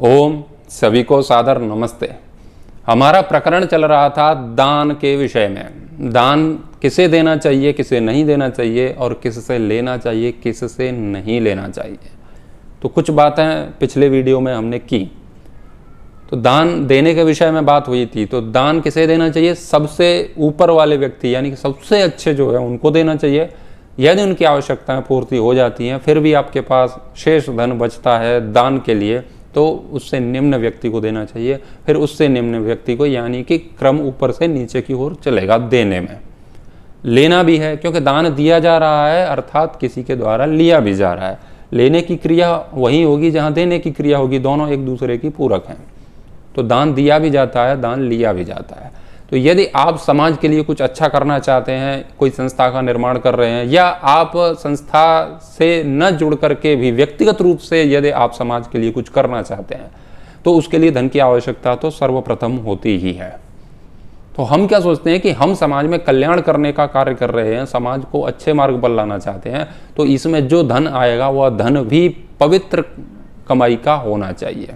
ओम सभी को सादर नमस्ते। हमारा प्रकरण चल रहा था दान के विषय में। दान किसे देना चाहिए, किसे नहीं देना चाहिए और किससे लेना चाहिए, किससे नहीं लेना चाहिए। तो कुछ बातें पिछले वीडियो में हमने की। तो दान देने के विषय में बात हुई थी। तो दान किसे देना चाहिए? सबसे ऊपर वाले व्यक्ति यानी कि सबसे अच्छे जो है उनको देना चाहिए। यदि उनकी आवश्यकताएं पूर्ति हो जाती हैं फिर भी आपके पास शेष धन बचता है दान के लिए, तो उससे निम्न व्यक्ति को देना चाहिए। फिर उससे निम्न व्यक्ति को, यानी कि क्रम ऊपर से नीचे की ओर चलेगा देने में। लेना भी है, क्योंकि दान दिया जा रहा है अर्थात किसी के द्वारा लिया भी जा रहा है। लेने की क्रिया वही होगी जहाँ देने की क्रिया होगी, दोनों एक दूसरे की पूरक हैं। तो दान दिया भी जाता है, दान लिया भी जाता है। तो यदि आप समाज के लिए कुछ अच्छा करना चाहते हैं, कोई संस्था का निर्माण कर रहे हैं, या आप संस्था से न जुड़ करके भी व्यक्तिगत रूप से यदि आप समाज के लिए कुछ करना चाहते हैं, तो उसके लिए धन की आवश्यकता तो सर्वप्रथम होती ही है। तो हम क्या सोचते हैं कि हम समाज में कल्याण करने का कार्य कर रहे हैं, समाज को अच्छे मार्ग पर लाना चाहते हैं, तो इसमें जो धन आएगा वह धन भी पवित्र कमाई का होना चाहिए।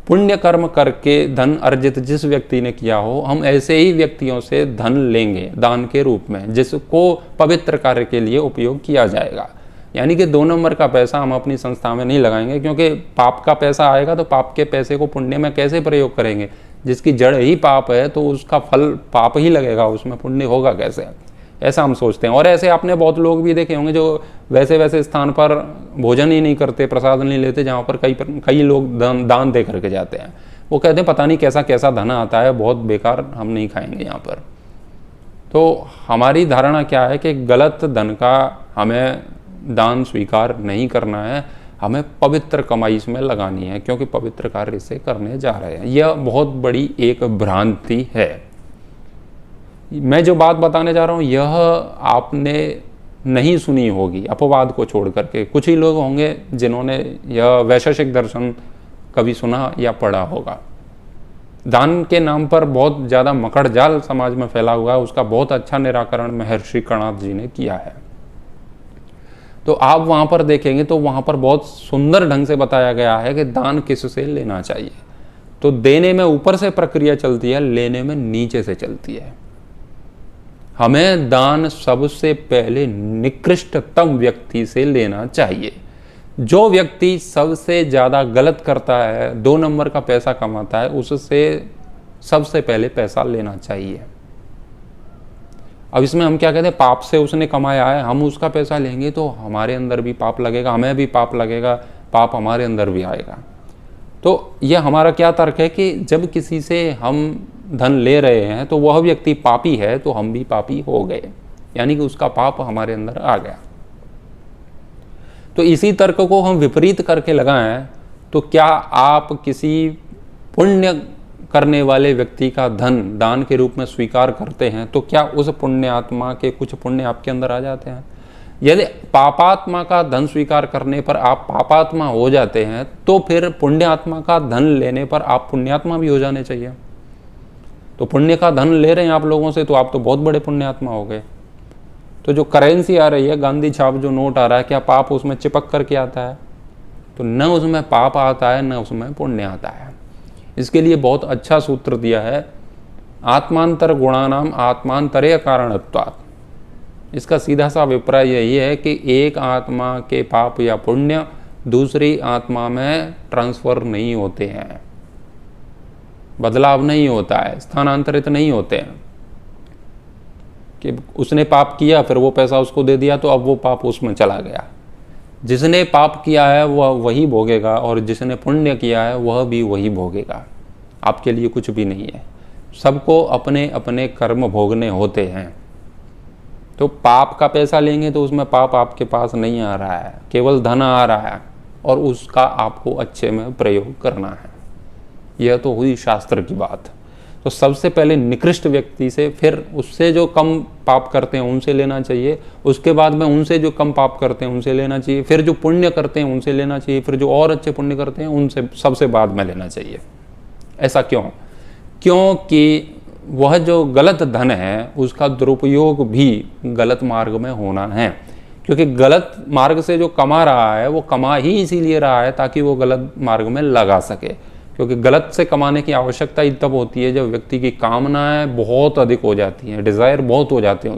पुण्य कर्म करके धन अर्जित जिस व्यक्ति ने किया हो, हम ऐसे ही व्यक्तियों से धन लेंगे दान के रूप में, जिसको पवित्र कार्य के लिए उपयोग किया जाएगा। यानी कि 2 नंबर का पैसा हम अपनी संस्था में नहीं लगाएंगे, क्योंकि पाप का पैसा आएगा तो पाप के पैसे को पुण्य में कैसे प्रयोग करेंगे? जिसकी जड़ ही पाप है तो उसका फल पाप ही लगेगा, उसमें पुण्य होगा कैसे? ऐसा हम सोचते हैं। और ऐसे आपने बहुत लोग भी देखे होंगे जो वैसे स्थान पर भोजन ही नहीं करते, प्रसाद नहीं लेते, जहाँ पर कई लोग दान दे करके जाते हैं। वो कहते हैं पता नहीं कैसा कैसा धन आता है, बहुत बेकार, हम नहीं खाएंगे यहाँ पर। तो हमारी धारणा क्या है कि गलत धन का हमें दान स्वीकार नहीं करना है, हमें पवित्र कमाई इसमें लगानी है, क्योंकि पवित्र कार्य इसे करने जा रहे हैं। यह बहुत बड़ी एक भ्रांति है। मैं जो बात बताने जा रहा हूँ यह आपने नहीं सुनी होगी, अपवाद को छोड़ करके। कुछ ही लोग होंगे जिन्होंने यह वैशेषिक दर्शन कभी सुना या पढ़ा होगा। दान के नाम पर बहुत ज़्यादा मकड़ जाल समाज में फैला हुआ है, उसका बहुत अच्छा निराकरण महर्षि कणाद जी ने किया है। तो आप वहाँ पर देखेंगे तो वहाँ पर बहुत सुंदर ढंग से बताया गया है कि दान किससे लेना चाहिए। तो देने में ऊपर से प्रक्रिया चलती है, लेने में नीचे से चलती है। हमें दान सबसे पहले निकृष्टतम व्यक्ति से लेना चाहिए। जो व्यक्ति सबसे ज़्यादा गलत करता है, 2 नंबर का पैसा कमाता है, उससे सबसे पहले पैसा लेना चाहिए। अब इसमें हम क्या कहते हैं, पाप से उसने कमाया है, हम उसका पैसा लेंगे तो हमारे अंदर भी पाप लगेगा, हमें भी पाप लगेगा, पाप हमारे अंदर भी आएगा। तो यह हमारा क्या तर्क है कि जब किसी से हम धन ले रहे हैं तो वह व्यक्ति पापी है, तो हम भी पापी हो गए, यानी कि उसका पाप हमारे अंदर आ गया। तो इसी तर्क को हम विपरीत करके लगाएं तो क्या आप किसी पुण्य करने वाले व्यक्ति का धन दान के रूप में स्वीकार करते हैं, तो क्या उस पुण्यात्मा के कुछ पुण्य आपके अंदर आ जाते हैं? यदि पापात्मा का धन स्वीकार करने पर आप पापात्मा हो जाते हैं, तो फिर पुण्यात्मा का धन लेने पर आप पुण्यात्मा भी हो जाने चाहिए। तो पुण्य का धन ले रहे हैं आप लोगों से, तो आप तो बहुत बड़े पुण्यात्मा हो गए। तो जो करेंसी आ रही है, गांधी छाप जो नोट आ रहा है, क्या पाप उसमें चिपक करके आता है? तो न उसमें पाप आता है, न उसमें पुण्य आता है। इसके लिए बहुत अच्छा सूत्र दिया है, आत्मांतर गुणानाम आत्मांतरे कारणत्वात्। इसका सीधा सा अभिप्राय यही है कि एक आत्मा के पाप या पुण्य दूसरी आत्मा में ट्रांसफर नहीं होते हैं, बदलाव नहीं होता है, स्थानांतरित नहीं होते हैं कि उसने पाप किया फिर वो पैसा उसको दे दिया तो अब वो पाप उसमें चला गया। जिसने पाप किया है वह वही भोगेगा और जिसने पुण्य किया है वह भी वही भोगेगा। आपके लिए कुछ भी नहीं है, सबको अपने अपने कर्म भोगने होते हैं। तो पाप का पैसा लेंगे तो उसमें पाप आपके पास नहीं आ रहा है, केवल धन आ रहा है और उसका आपको अच्छे में प्रयोग करना है। यह तो हुई शास्त्र की बात। तो सबसे पहले निकृष्ट व्यक्ति से, फिर उससे जो कम पाप करते हैं उनसे लेना चाहिए, उसके बाद में उनसे जो कम पाप करते हैं उनसे लेना चाहिए, फिर जो पुण्य करते हैं उनसे लेना चाहिए, फिर जो और अच्छे पुण्य करते हैं उनसे सबसे बाद में लेना चाहिए। ऐसा क्यों? क्योंकि वह जो गलत धन है उसका दुरुपयोग भी गलत मार्ग में होना है। क्योंकि गलत मार्ग से जो कमा रहा है वो कमा ही इसीलिए रहा है ताकि वो गलत मार्ग में लगा सके। क्योंकि गलत से कमाने की आवश्यकता ही तब होती है जब व्यक्ति की कामनाएं बहुत अधिक हो जाती हैं, डिज़ायर बहुत हो जाते हैं,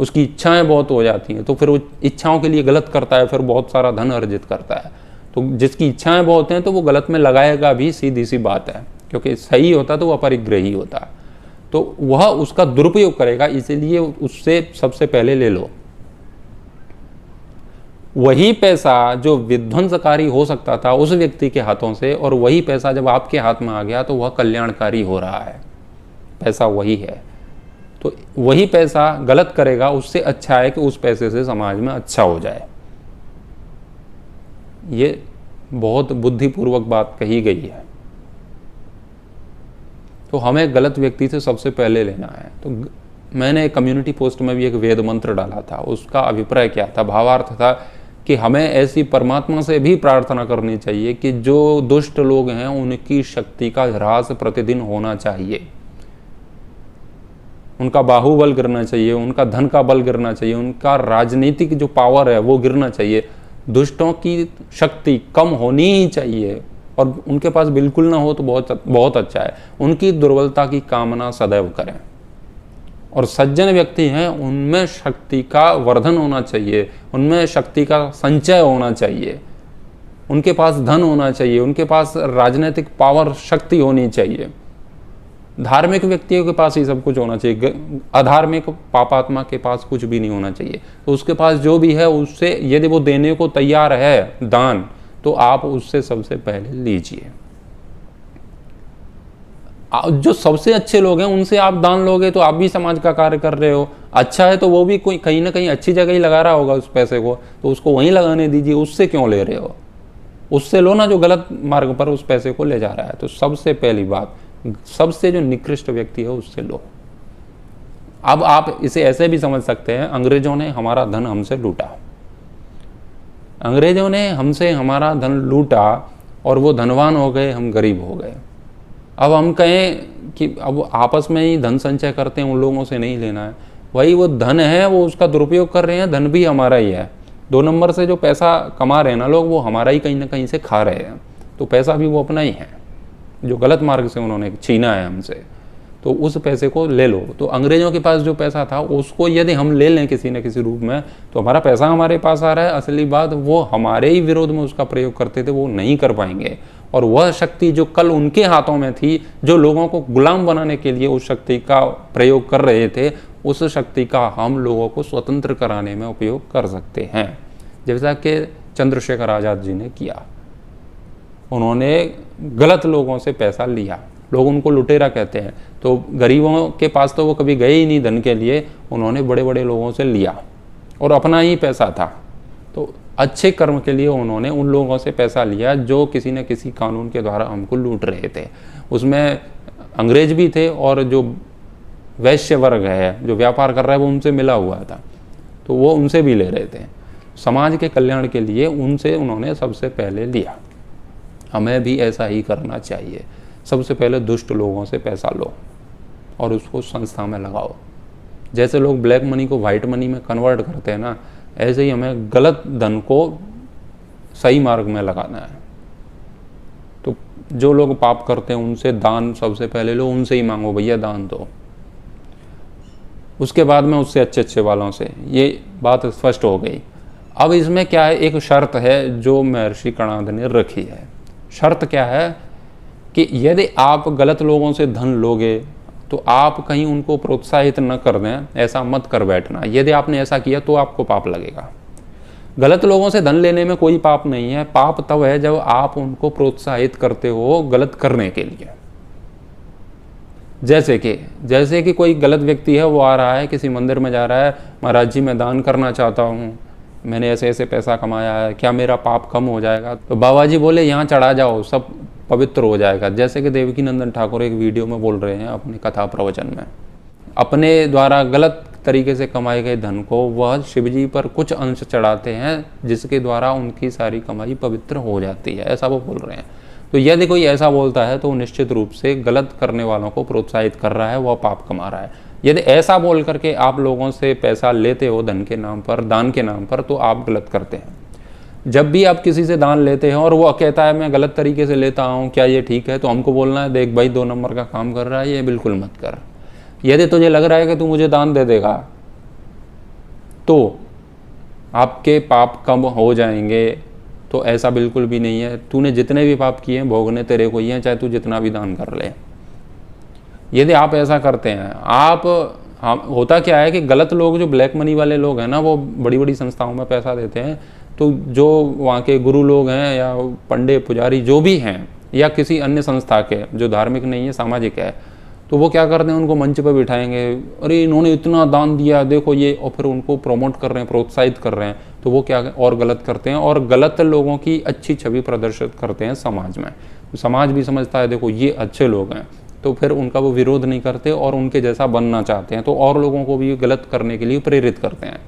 उसकी इच्छाएं बहुत हो जाती हैं, तो फिर वो इच्छाओं के लिए गलत करता है, फिर बहुत सारा धन अर्जित करता है। तो जिसकी इच्छाएं बहुत हैं तो वो गलत में लगाएगा भी, सीधी सी बात है, क्योंकि सही होता तो वो अपरिग्रही होता, तो वह उसका दुरुपयोग करेगा। इसीलिए उससे सबसे पहले ले लो। वही पैसा जो विध्वंसकारी हो सकता था उस व्यक्ति के हाथों से, और वही पैसा जब आपके हाथ में आ गया तो वह कल्याणकारी हो रहा है। पैसा वही है, तो वही पैसा गलत करेगा, उससे अच्छा है कि उस पैसे से समाज में अच्छा हो जाए। ये बहुत बुद्धिपूर्वक बात कही गई है। तो हमें गलत व्यक्ति से सबसे पहले लेना है। तो मैंने कम्युनिटी पोस्ट में भी एक वेद मंत्र डाला था, उसका अभिप्राय क्या था, भावार्थ था कि हमें ऐसी परमात्मा से भी प्रार्थना करनी चाहिए कि जो दुष्ट लोग हैं उनकी शक्ति का ह्रास प्रतिदिन होना चाहिए, उनका बाहुबल गिरना चाहिए, उनका धन का बल गिरना चाहिए, उनका राजनीतिक जो पावर है वो गिरना चाहिए। दुष्टों की शक्ति कम होनी ही चाहिए, और उनके पास बिल्कुल ना हो तो बहुत अच्छा है। उनकी दुर्बलता की कामना सदैव करें। और सज्जन व्यक्ति हैं उनमें शक्ति का वर्धन होना चाहिए, उनमें शक्ति का संचय होना चाहिए, उनके पास धन होना चाहिए, उनके पास राजनीतिक पावर शक्ति होनी चाहिए। धार्मिक व्यक्तियों के पास ही सब कुछ होना चाहिए, अधार्मिक पापात्मा के पास कुछ भी नहीं होना चाहिए। तो उसके पास जो भी है उससे यदि वो देने को तैयार है दान, तो आप उससे सबसे पहले लीजिए। जो सबसे अच्छे लोग हैं उनसे आप दान लोगे तो आप भी समाज का कार्य कर रहे हो। अच्छा है तो वो भी कोई कहीं ना कहीं अच्छी जगह ही लगा रहा होगा उस पैसे को, तो उसको वहीं लगाने दीजिए। उससे क्यों ले रहे हो? उससे लो ना जो गलत मार्ग पर उस पैसे को ले जा रहा है। तो सबसे पहली बात, सबसे जो निकृष्ट व्यक्ति है उससे लो। अब आप इसे ऐसे भी समझ सकते हैं, अंग्रेजों ने हमारा धन हमसे लूटा, अंग्रेजों ने हमसे हमारा धन लूटा और वो धनवान हो गए, हम गरीब हो गए। अब हम कहें कि अब आपस में ही धन संचय करते हैं, उन लोगों से नहीं लेना है। वही वो धन है वो उसका दुरुपयोग कर रहे हैं, धन भी हमारा ही है। 2 नंबर से जो पैसा कमा रहे हैं ना लोग, वो हमारा ही कहीं ना कहीं से खा रहे हैं। तो पैसा भी वो अपना ही है, जो गलत मार्ग से उन्होंने छीना है हमसे। तो उस पैसे को ले लो। तो अंग्रेजों के पास जो पैसा था उसको यदि हम ले लें किसी न किसी रूप में, तो हमारा पैसा हमारे पास आ रहा है। असली बात वो हमारे ही विरोध में उसका प्रयोग करते थे, वो नहीं कर पाएंगे। और वह शक्ति जो कल उनके हाथों में थी, जो लोगों को गुलाम बनाने के लिए उस शक्ति का प्रयोग कर रहे थे, उस शक्ति का हम लोगों को स्वतंत्र कराने में उपयोग कर सकते हैं। जैसा कि चंद्रशेखर आज़ाद जी ने किया, उन्होंने गलत लोगों से पैसा लिया, लोग उनको लुटेरा कहते हैं। तो गरीबों के पास तो वो कभी गए ही नहीं धन के लिए, उन्होंने बड़े बड़े लोगों से लिया और अपना ही पैसा था। तो अच्छे कर्म के लिए उन्होंने उन लोगों से पैसा लिया जो किसी न किसी कानून के द्वारा हमको लूट रहे थे। उसमें अंग्रेज भी थे और जो वैश्य वर्ग है, जो व्यापार कर रहा है, वो उनसे मिला हुआ था, तो वो उनसे भी ले रहे थे। समाज के कल्याण के लिए उनसे उन्होंने सबसे पहले लिया। हमें भी ऐसा ही करना चाहिए। सबसे पहले दुष्ट लोगों से पैसा लो और उसको संस्था में लगाओ। जैसे लोग ब्लैक मनी को वाइट मनी में कन्वर्ट करते हैं ना, ऐसे ही हमें गलत धन को सही मार्ग में लगाना है। तो जो लोग पाप करते हैं उनसे दान सबसे पहले लो, उनसे ही मांगो भैया दान दो। उसके बाद में उससे अच्छे अच्छे वालों से। ये बात स्पष्ट हो गई। अब इसमें क्या है, एक शर्त है जो महर्षि कणाद ने रखी है। शर्त क्या है कि यदि आप गलत लोगों से धन लोगे तो आप कहीं उनको प्रोत्साहित न कर दें, ऐसा मत कर बैठना। यदि आपने ऐसा किया तो आपको पाप लगेगा। गलत लोगों से धन लेने में कोई पाप नहीं है। पाप तब है जब आप उनको प्रोत्साहित करते हो गलत करने के लिए। जैसे कि कोई गलत व्यक्ति है, वो आ रहा है किसी मंदिर में जा रहा है, महाराज जी मैं दान करना चाहता हूँ, मैंने ऐसे ऐसे पैसा कमाया है, क्या मेरा पाप कम हो जाएगा? तो बाबा जी बोले यहाँ चढ़ा जाओ, सब पवित्र हो जाएगा। जैसे कि देवकी नंदन ठाकुर एक वीडियो में बोल रहे हैं अपनी कथा प्रवचन में, अपने द्वारा गलत तरीके से कमाए गए धन को वह शिवजी पर कुछ अंश चढ़ाते हैं, जिसके द्वारा उनकी सारी कमाई पवित्र हो जाती है, ऐसा वो बोल रहे हैं। तो यदि कोई ऐसा बोलता है तो निश्चित रूप से गलत करने वालों को प्रोत्साहित कर रहा है, वह पाप कमा रहा है। यदि ऐसा बोल करके आप लोगों से पैसा लेते हो धन के नाम पर, दान के नाम पर, तो आप गलत करते हैं। जब भी आप किसी से दान लेते हैं और वो कहता है मैं गलत तरीके से लेता हूँ, क्या ये ठीक है, तो हमको बोलना है देख भाई 2 नंबर का काम कर रहा है, ये बिल्कुल मत कर। यदि तुझे लग रहा है कि तू मुझे दान दे देगा तो आपके पाप कम हो जाएंगे, तो ऐसा बिल्कुल भी नहीं है। तूने जितने भी पाप किए हैं भोगने तेरे को ही हैं, चाहे तू जितना भी दान कर ले। यदि आप ऐसा करते हैं, होता क्या है कि गलत लोग, जो ब्लैक मनी वाले लोग हैं ना, वो बड़ी बड़ी संस्थाओं में पैसा देते हैं, तो जो वहाँ के गुरु लोग हैं या पंडित पुजारी जो भी हैं, या किसी अन्य संस्था के जो धार्मिक नहीं है सामाजिक है, तो वो क्या करते हैं, उनको मंच पर बिठाएंगे, अरे इन्होंने इतना दान दिया देखो ये, और फिर उनको प्रमोट कर रहे हैं, प्रोत्साहित कर रहे हैं। तो वो क्या और गलत करते हैं और गलत लोगों की अच्छी छवि प्रदर्शित करते हैं समाज में। समाज भी समझता है देखो ये अच्छे लोग हैं, तो फिर उनका वो विरोध नहीं करते और उनके जैसा बनना चाहते हैं, तो और लोगों को भी गलत करने के लिए प्रेरित करते हैं।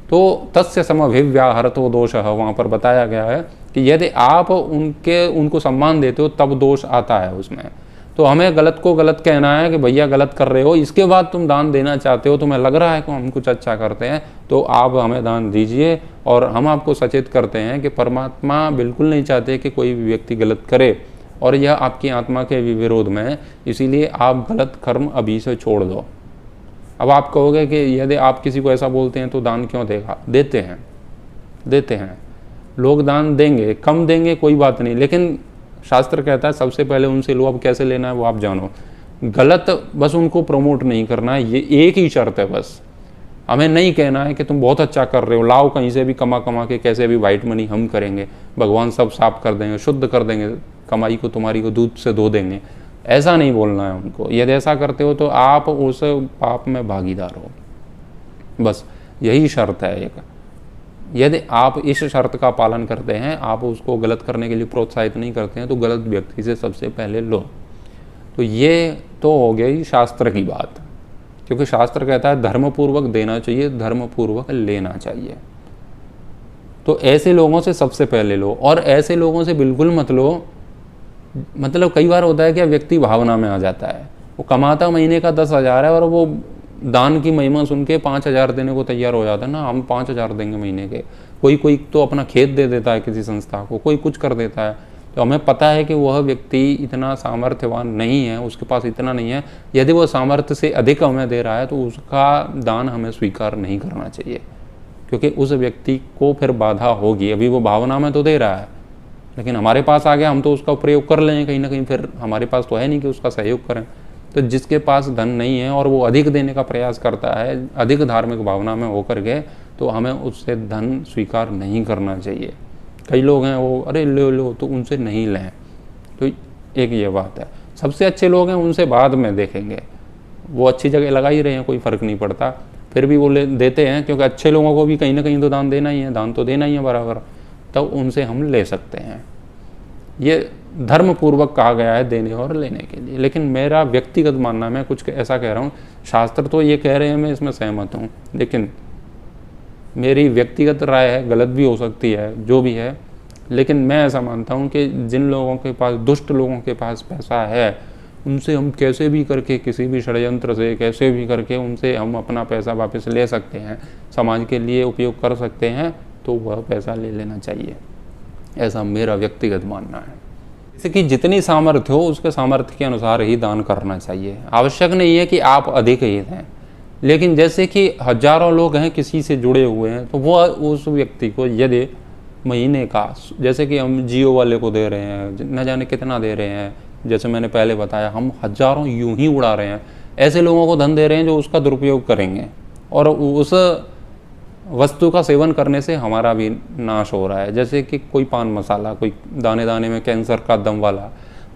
तो तस्य समभिव्याहरतो दोषः, वहाँ पर बताया गया है कि यदि आप उनको सम्मान देते हो तब दोष आता है उसमें। तो हमें गलत को गलत कहना है कि भैया गलत कर रहे हो, इसके बाद तुम दान देना चाहते हो, तुम्हें लग रहा है कि हम कुछ अच्छा करते हैं, तो आप हमें दान दीजिए। और हम आपको सचेत करते हैं कि परमात्मा बिल्कुल नहीं चाहते कि कोई भी व्यक्ति गलत करे, और यह आपकी आत्मा के विरोध में है, इसीलिए आप गलत कर्म अभी से छोड़ दो। अब आप कहोगे कि यदि आप किसी को ऐसा बोलते हैं तो दान क्यों देगा? देते हैं लोग, दान देंगे, कम देंगे कोई बात नहीं, लेकिन शास्त्र कहता है सबसे पहले उनसे लो, अब कैसे लेना है वो आप जानो। गलत बस उनको प्रमोट नहीं करना है, ये एक ही शर्त है बस। हमें नहीं कहना है कि तुम बहुत अच्छा कर रहे हो, लाओ कहीं से भी कमा के कैसे भी वाइट मनी हम करेंगे, भगवान सब साफ कर देंगे, शुद्ध कर देंगे, कमाई को तुम्हारी को दूध से धो देंगे, ऐसा नहीं बोलना है उनको। यदि ऐसा करते हो तो आप उस पाप में भागीदार हो, बस यही शर्त है एक। यदि आप इस शर्त का पालन करते हैं, आप उसको गलत करने के लिए प्रोत्साहित नहीं करते हैं, तो गलत व्यक्ति से सबसे पहले लो। तो ये तो हो गई शास्त्र की बात, क्योंकि शास्त्र कहता है धर्मपूर्वक देना चाहिए, धर्मपूर्वक लेना चाहिए। तो ऐसे लोगों से सबसे पहले लो, और ऐसे लोगों से बिल्कुल मत लो। मतलब कई बार होता है कि व्यक्ति भावना में आ जाता है, वो कमाता महीने का 10,000 है और वो दान की महिमा सुन के 5,000 देने को तैयार हो जाता है ना, हम 5,000 देंगे महीने के। कोई तो अपना खेत दे देता है किसी संस्था को, कोई कुछ कर देता है। तो हमें पता है कि वह व्यक्ति इतना सामर्थ्यवान नहीं है, उसके पास इतना नहीं है। यदि वो सामर्थ्य से अधिक हमें दे रहा है तो उसका दान हमें स्वीकार नहीं करना चाहिए, क्योंकि उस व्यक्ति को फिर बाधा होगी। अभी वो भावना में तो दे रहा है, लेकिन हमारे पास आ गया, हम तो उसका प्रयोग कर लेंगे कहीं ना कहीं, फिर हमारे पास तो है नहीं कि उसका सहयोग करें। तो जिसके पास धन नहीं है और वो अधिक देने का प्रयास करता है, अधिक धार्मिक भावना में होकर के, तो हमें उससे धन स्वीकार नहीं करना चाहिए। कई लोग हैं वो अरे लो तो उनसे नहीं लें, तो एक ये बात है। सबसे अच्छे लोग हैं उनसे बाद में देखेंगे, वो अच्छी जगह लगा ही रहे हैं, कोई फ़र्क नहीं पड़ता, फिर भी वो देते हैं, क्योंकि अच्छे लोगों को भी कहीं ना कहीं तो दान देना ही है, दान तो देना ही है बराबर, तब उनसे हम ले सकते हैं। ये धर्मपूर्वक कहा गया है देने और लेने के लिए। लेकिन मेरा व्यक्तिगत मानना, मैं कुछ ऐसा कह रहा हूँ, शास्त्र तो ये कह रहे हैं, मैं इसमें सहमत हूँ, लेकिन मेरी व्यक्तिगत राय है, गलत भी हो सकती है, जो भी है, लेकिन मैं ऐसा मानता हूँ कि जिन लोगों के पास, दुष्ट लोगों के पास पैसा है, उनसे हम कैसे भी करके, किसी भी षड्यंत्र से कैसे भी करके उनसे हम अपना पैसा वापस ले सकते हैं, समाज के लिए उपयोग कर सकते हैं, तो वह पैसा ले लेना चाहिए, ऐसा मेरा व्यक्तिगत मानना है। जैसे कि जितनी सामर्थ्य हो उसके सामर्थ्य के अनुसार ही दान करना चाहिए। आवश्यक नहीं है कि आप अधिक ही दें, लेकिन जैसे कि हजारों लोग हैं किसी से जुड़े हुए हैं, तो वो उस व्यक्ति को यदि महीने का, जैसे कि हम जियो वाले को दे रहे हैं, न जाने कितना दे रहे हैं, जैसे मैंने पहले बताया, हम हजारों यूं ही उड़ा रहे हैं, ऐसे लोगों को धन दे रहे हैं जो उसका दुरुपयोग करेंगे, और उस वस्तु का सेवन करने से हमारा भी नाश हो रहा है। जैसे कि कोई पान मसाला, कोई दाने दाने में कैंसर का दम वाला,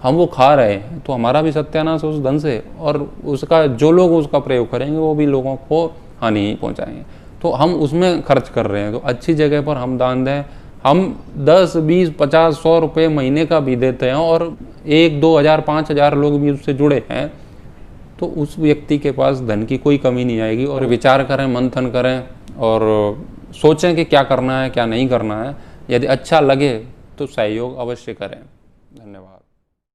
हम वो खा रहे हैं, तो हमारा भी सत्यानाश उस धन से, और उसका जो लोग उसका प्रयोग करेंगे वो भी लोगों को हानि ही पहुंचाएंगे। तो हम उसमें खर्च कर रहे हैं, तो अच्छी जगह पर हम दान दें। हम 10, 20, 50, 100 रुपये महीने का भी देते हैं, और 1, 2 हज़ार, 5 हज़ार लोग भी उससे जुड़े हैं, तो उस व्यक्ति के पास धन की कोई कमी नहीं आएगी। और विचार करें, मंथन करें और सोचें कि क्या करना है क्या नहीं करना है। यदि अच्छा लगे तो सहयोग अवश्य करें। धन्यवाद।